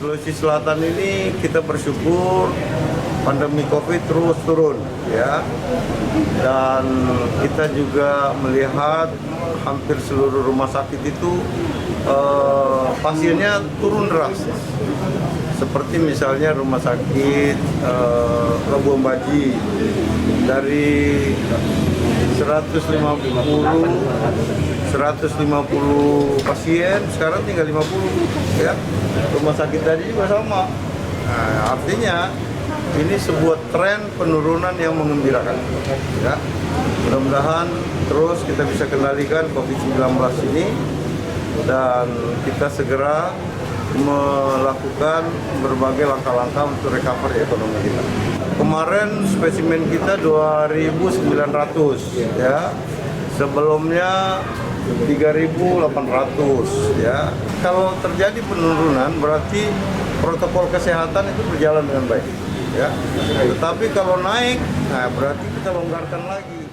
Sulawesi Selatan ini kita bersyukur pandemi COVID terus turun ya. Dan kita juga melihat hampir seluruh rumah sakit itu pasiennya turun drastis. Seperti misalnya rumah sakit Labuan Baji dari 150 pasien sekarang tinggal 50 ya. Rumah sakit tadi juga sama. Nah, artinya ini sebuah tren penurunan yang mengembirakan ya. Mudah-mudahan terus kita bisa kendalikan COVID-19 ini dan kita segera melakukan berbagai langkah-langkah untuk recovery ekonomi kita. Kemarin spesimen kita 2.900 ya. Sebelumnya 3.800 ya. Kalau terjadi penurunan berarti protokol kesehatan itu berjalan dengan baik ya. Tetapi kalau naik, nah berarti kita longgarkan lagi.